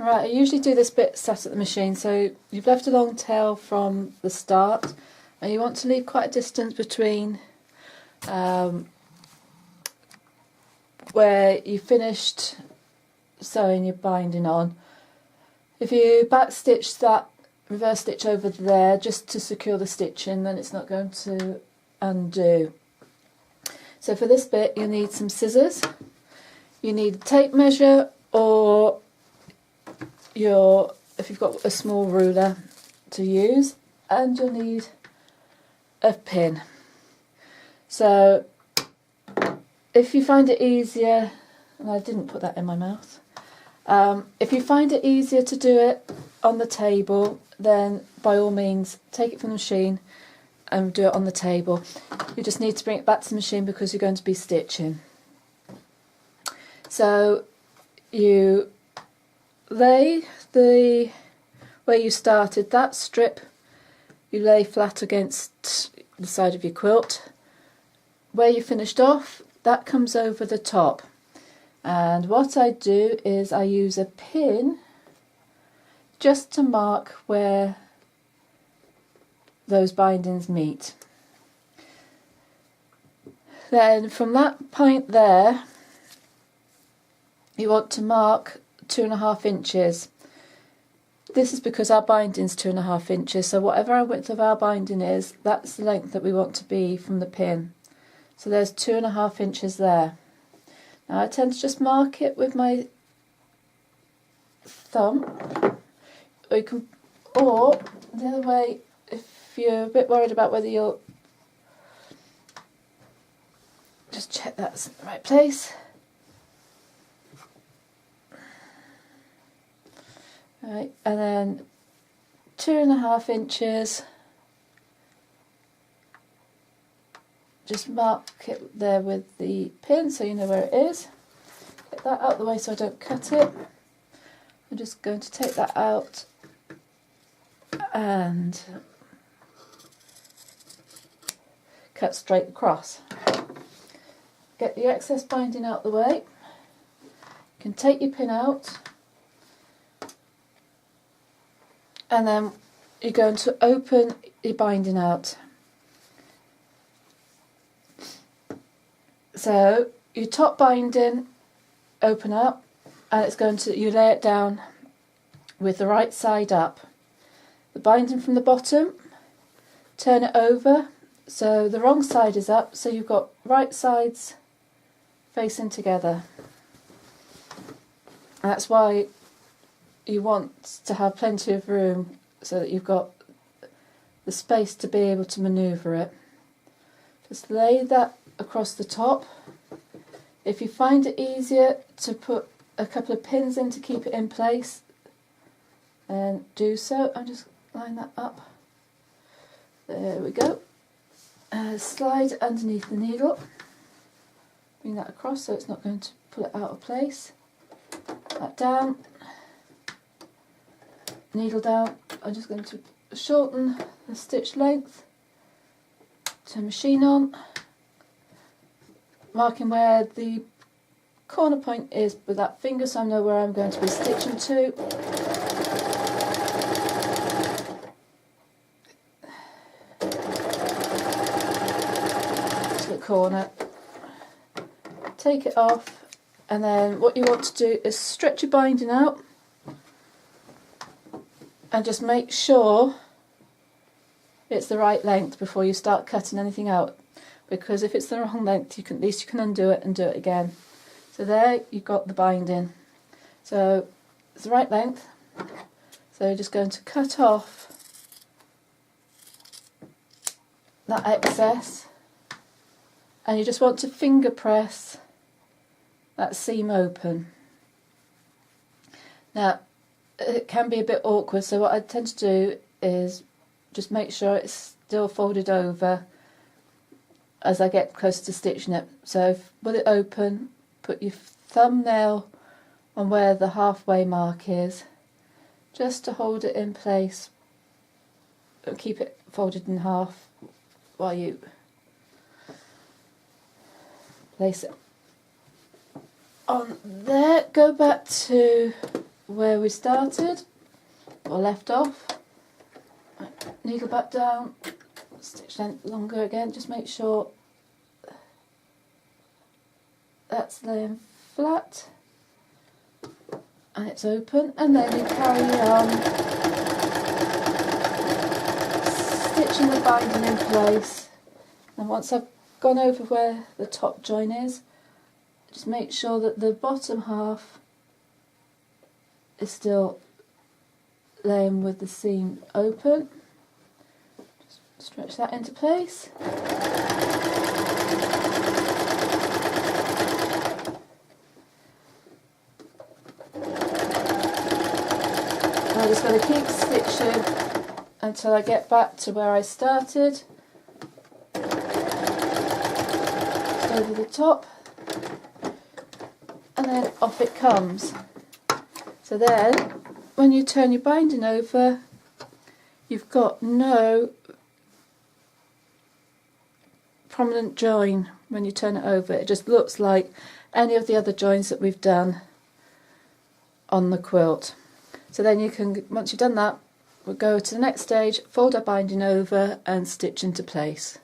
Right, I usually do this bit sat at the machine, so you've left a long tail from the start and you want to leave quite a distance between where you finished sewing your binding on. If you back stitch that reverse stitch over there just to secure the stitching, then it's not going to undo. So for this bit you need some scissors, you need a tape measure, or if you've got a small ruler to use, and you'll need a pin. So if you find it easier, and I didn't put that in my mouth, if you find it easier to do it on the table, then by all means take it from the machine and do it on the table. You just need to bring it back to the machine because you're going to be stitching. So you lay where you started that strip, you lay flat against the side of your quilt. Where you finished off, that comes over the top. And what I do is I use a pin just to mark where those bindings meet. Then from that point there, you want to mark 2.5 inches. This is because our binding is 2.5 inches, so whatever our width of our binding is, that's the length that we want to be from the pin. So there's 2.5 inches there. Now I tend to just mark it with my thumb, or the other way, if you're a bit worried about whether you'll just check that's in the right place. Right, and then 2.5 inches, just mark it there with the pin so you know where it is. Get that out of the way so I don't cut it. I'm just going to take that out and cut straight across. Get the excess binding out the way. You can take your pin out, and then you're going to open your binding out. So your top binding open up, and it's going to, you lay it down with the right side up. The binding from the bottom, turn it over so the wrong side is up, so you've got right sides facing together. And that's why you want to have plenty of room so that you've got the space to be able to manoeuvre it. Just lay that across the top. If you find it easier to put a couple of pins in to keep it in place, then do so. I'll just line that up. There we go. Slide underneath the needle. Bring that across so it's not going to pull it out of place. That down. Needle down. I'm just going to shorten the stitch length. Turn machine on. Marking where the corner point is with that finger so I know where I'm going to be stitching to. To the corner. Take it off, and then what you want to do is stretch your binding out and just make sure it's the right length before you start cutting anything out, because if it's the wrong length at least you can undo it and do it again. So there you've got the binding. So it's the right length, so you're just going to cut off that excess, and you just want to finger press that seam open. Now it can be a bit awkward, so what I tend to do is just make sure it's still folded over as I get closer to stitching it. So with it open, put your thumbnail on where the halfway mark is, just to hold it in place. Keep it folded in half while you place it on there. Go back to where we started or left off. Needle back down, stitch length longer again, just make sure that's laying flat and it's open, and then you carry on stitching the binding in place. And once I've gone over where the top join is, just make sure that the bottom half is still laying with the seam open. Just stretch that into place. I'm just going to keep stitching until I get back to where I started. Just over the top, and then off it comes. So then, when you turn your binding over, you've got no prominent join when you turn it over. It just looks like any of the other joins that we've done on the quilt. So then you can, once you've done that, we'll go to the next stage, fold our binding over and stitch into place.